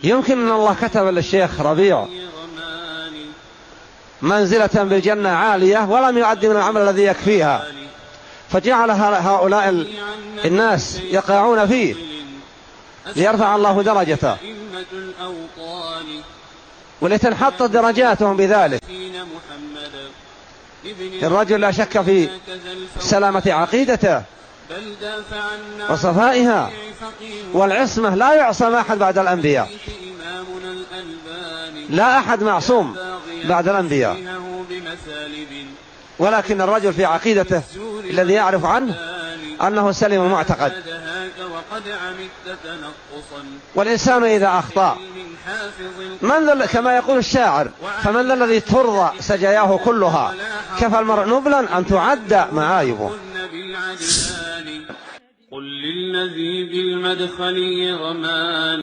يمكن أن الله كتب للشيخ ربيع منزلة بالجنة عالية ولم يعد من العمل الذي يكفيها، فجعل هؤلاء الناس يقعون فيه ليرفع الله درجته ولتنحط درجاتهم بذلك. الرجل لا شك في سلامة عقيدته وصفائها، والعصمة لا يعصم أحد بعد الأنبياء، لا أحد معصوم بعد الأنبياء، ولكن الرجل في عقيدته الذي يعرف عنه أنه سلم المعتقد. والإنسان إذا أخطأ كما يقول الشاعر: فمن ذا الذي ترضى سجاياه كلها، كفى المرء نبلا أن تعد معايبه. قل للذي بالمدخل رمان